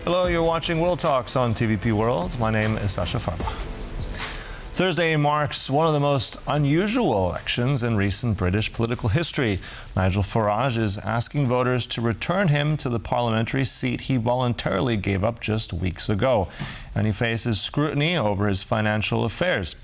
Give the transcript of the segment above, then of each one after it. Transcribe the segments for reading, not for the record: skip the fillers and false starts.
Hello, you're watching World Talks on TVP World. My name is Sasha Farba. Thursday marks one of the most unusual elections in recent British political history. Nigel Farage is asking voters to return him to the parliamentary seat he voluntarily gave up just weeks ago. And he faces scrutiny over his financial affairs.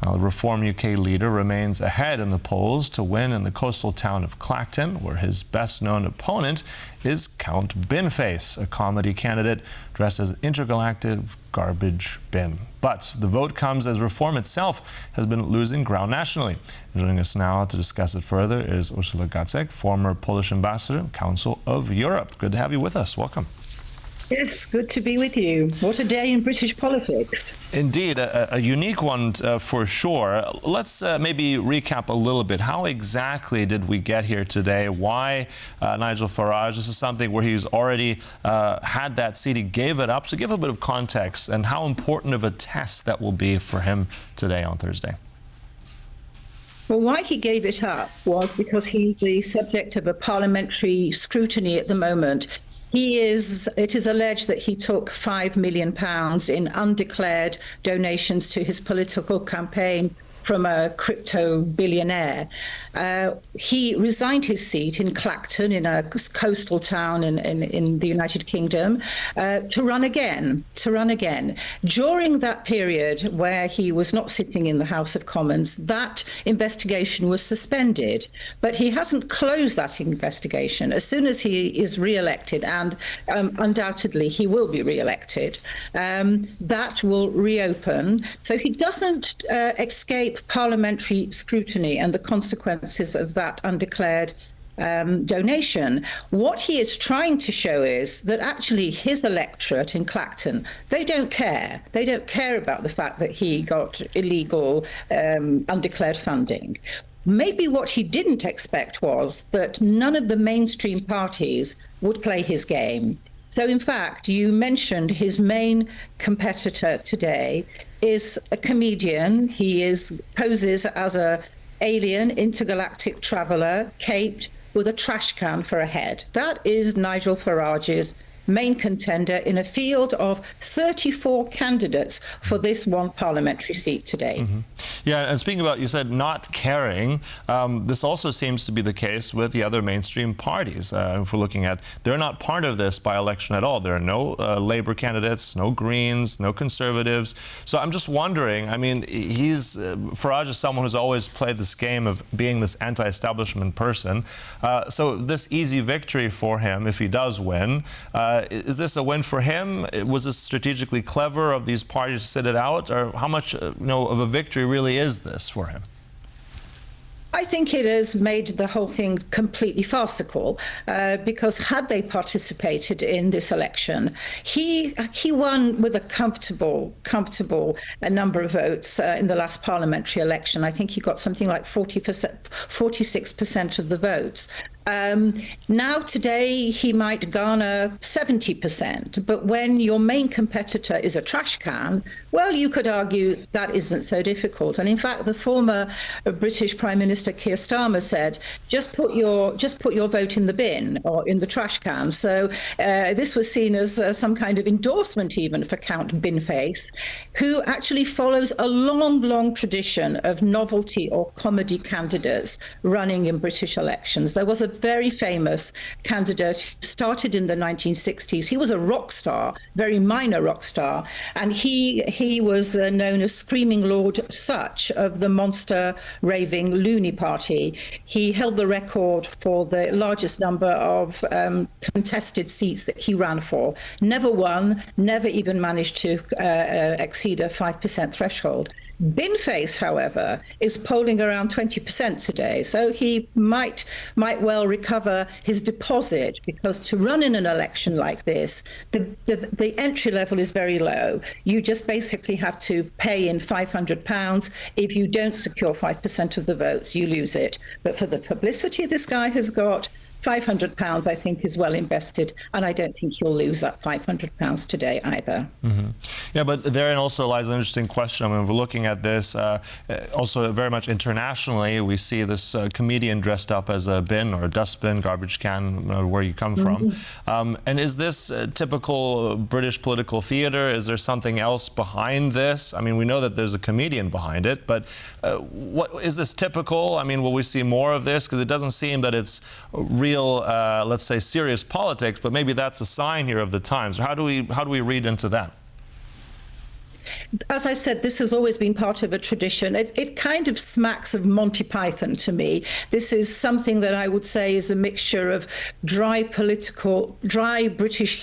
Now, the Reform UK leader remains ahead in the polls to win in the coastal town of Clacton, where his best-known opponent is Count Binface, a comedy candidate dressed as an intergalactic garbage bin. But the vote comes as Reform itself has been losing ground nationally. Joining us now to discuss it further is Urszula Gacek, former Polish ambassador and Council of Europe. Good to have you with us. Welcome. Yes, good to be with you. What a day in British politics. Indeed, a unique one for sure. Let's maybe recap a little bit. How exactly did we get here today? Why Nigel Farage? This is something where he's already had that seat. He gave it up. So give a bit of context and how important of a test that will be for him today on Thursday. Well, why he gave it up was because he's the subject of a parliamentary scrutiny at the moment. It is alleged that he took £5 million in undeclared donations to his political campaign from a crypto billionaire. He resigned his seat in Clacton, in a coastal town in the United Kingdom, to run again. During that period where he was not sitting in the House of Commons, that investigation was suspended. But he hasn't closed that investigation. As soon as he is re-elected, and undoubtedly he will be re-elected, that will reopen. So he doesn't escape parliamentary scrutiny and the consequences of that undeclared donation. What he is trying to show is that actually his electorate in Clacton, they don't care. They don't care about the fact that he got illegal undeclared funding. Maybe what he didn't expect was that none of the mainstream parties would play his game. So, in fact, you mentioned his main competitor today is a comedian. He poses as an alien intergalactic traveller, caped with a trash can for a head. That is Nigel Farage's main contender in a field of 34 candidates for this one parliamentary seat today. Mm-hmm. Yeah, and speaking about, you said not caring, this also seems to be the case with the other mainstream parties. If we're looking at, they're not part of this by-election at all. There are no Labour candidates, no Greens, no Conservatives. So I'm just wondering, I mean, Farage is someone who's always played this game of being this anti-establishment person. So this easy victory for him, if he does win, is this a win for him? Was this strategically clever of these parties to sit it out? Or how much of a victory really is this for him? I think it has made the whole thing completely farcical because had they participated in this election, he won with a comfortable number of votes in the last parliamentary election. I think he got something like 46% of the votes. Now today he might garner 70%, but when your main competitor is a trash can, well, you could argue that isn't so difficult. And in fact, the former British Prime Minister Keir Starmer said, just put your vote in the bin or in the trash can. So this was seen as some kind of endorsement even for Count Binface, who actually follows a long tradition of novelty or comedy candidates running in British elections. There was a very famous candidate who started in the 1960s. He was a rock star, very minor rock star, and he was known as Screaming Lord Such of the monster raving Loony Party. He held the record for the largest number of contested seats that he ran for. Never won, never even managed to exceed a 5% threshold. Binface, however, is polling around 20% today, so he might well recover his deposit, because to run in an election like this, the entry level is very low. You just basically have to pay in £500. If you don't secure 5% of the votes, you lose it. But for the publicity this guy has got, £500, I think, is well invested, and I don't think he'll lose that £500 today either. Yeah, but therein also lies an interesting question. I mean, we're looking at this also very much internationally. We see this comedian dressed up as a bin or a dustbin, garbage can, where you come from. And is this typical British political theater? Is there something else behind this? I mean, we know that there's a comedian behind it, but what is this typical? I mean, will we see more of this? Because it doesn't seem that it's real, let's say, serious politics, but maybe that's a sign here of the times. How do we read into that? As I said, this has always been part of a tradition. It kind of smacks of Monty Python to me. This is something that I would say is a mixture of dry British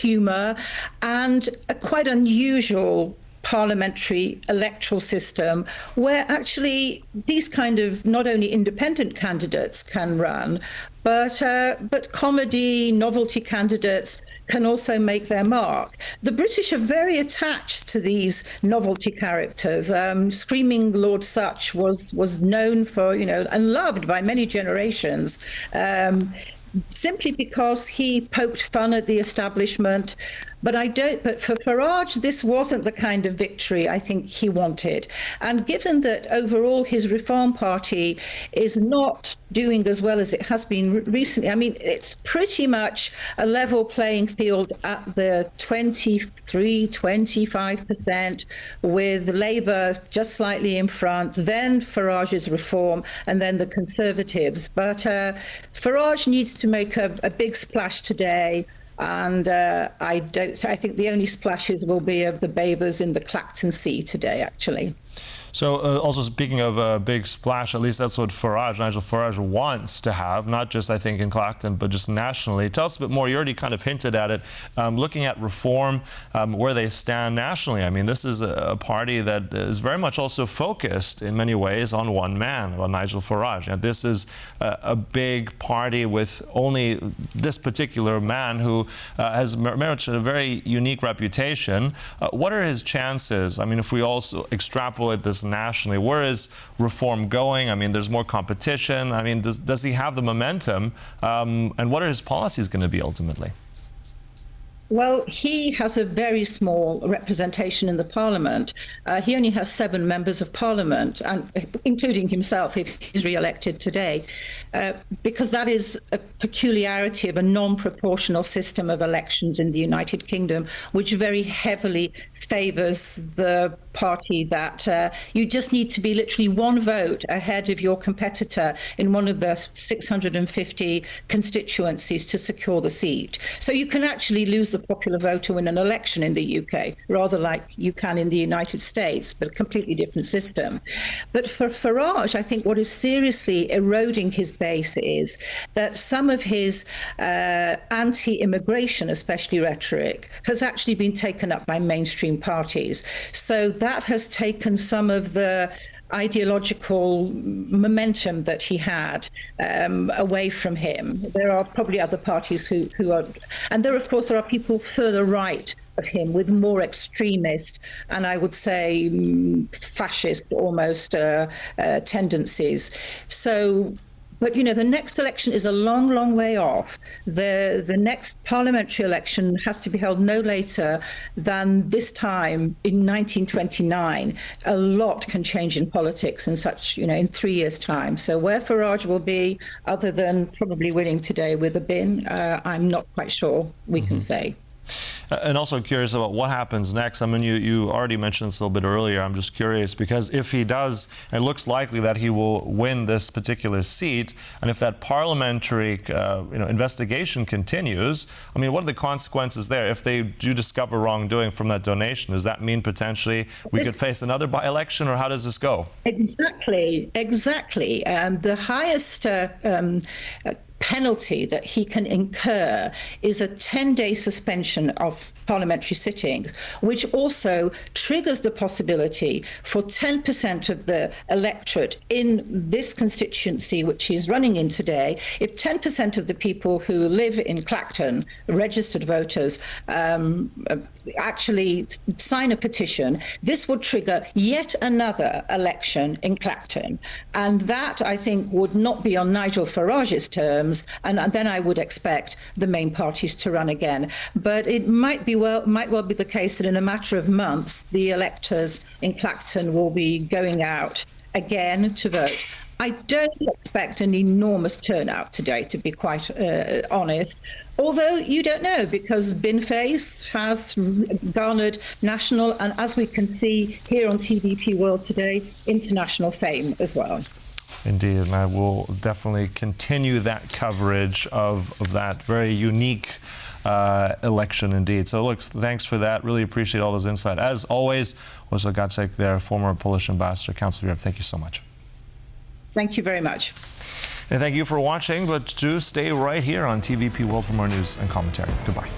humour and a quite unusual parliamentary electoral system where actually these kind of not only independent candidates can run, but comedy, novelty candidates can also make their mark. The British are very attached to these novelty characters. Screaming Lord Such was known for, and loved by many generations. Simply because he poked fun at the establishment. But for Farage, this wasn't the kind of victory I think he wanted. And given that overall his Reform Party is not doing as well as it has been recently, I mean, it's pretty much a level playing field at the 23-25%, with Labour just slightly in front, then Farage's Reform, and then the Conservatives. But Farage needs to make a big splash today. And I think the only splashes will be of the bathers in the Clacton Sea today, actually. So also speaking of a big splash, at least that's what Nigel Farage wants to have, not just, I think, in Clacton, but just nationally. Tell us a bit more. You already kind of hinted at it. Looking at Reform, where they stand nationally, I mean, this is a party that is very much also focused in many ways on one man, on Nigel Farage. And this is a big party with only this particular man who has merited a very unique reputation. What are his chances? I mean, if we also extrapolate this nationally, where is Reform going? I mean, there's more competition. I mean, does he have the momentum? And what are his policies going to be ultimately? Well, he has a very small representation in the Parliament. He only has 7 members of Parliament, and including himself if he's re-elected today, because that is a peculiarity of a non-proportional system of elections in the United Kingdom, which very heavily favours the party that you just need to be literally one vote ahead of your competitor in one of the 650 constituencies to secure the seat. So you can actually lose the popular vote to win an election in the UK, rather like you can in the United States, but a completely different system. But for Farage, I think what is seriously eroding his base is that some of his anti-immigration, especially rhetoric, has actually been taken up by mainstream parties. So that has taken some of the ideological momentum that he had away from him. There are probably other parties who are, and there, of course, there are people further right of him with more extremist and I would say fascist almost tendencies. So. But, the next election is a long, long way off. The next parliamentary election has to be held no later than this time in 1929. A lot can change in politics in in 3 years' time. So where Farage will be, other than probably winning today with a bin, I'm not quite sure we can say. And also curious about what happens next. I mean, you already mentioned this a little bit earlier. I'm just curious because if he does, it looks likely that he will win this particular seat. And if that parliamentary, investigation continues, I mean, what are the consequences there? If they do discover wrongdoing from that donation, does that mean potentially we could face another by-election, or how does this go? Exactly. The highest penalty that he can incur is a 10-day suspension of parliamentary sittings, which also triggers the possibility for 10% of the electorate in this constituency, which he's running in today. If 10% of the people who live in Clacton, registered voters, actually sign a petition, this would trigger yet another election in Clacton. And that, I think, would not be on Nigel Farage's terms. terms, and then I would expect the main parties to run again. But it might well be the case that in a matter of months, the electors in Clacton will be going out again to vote. I don't expect an enormous turnout today, to be quite honest, although you don't know, because Binface has garnered national and, as we can see here on TVP World today, international fame as well. Indeed, and I will definitely continue that coverage of that very unique election indeed. So look, thanks for that. Really appreciate all those insights. As always, Urszula Gacek there, former Polish ambassador, Council of Europe. Thank you so much. Thank you very much. And thank you for watching, but do stay right here on TVP World for more news and commentary. Goodbye.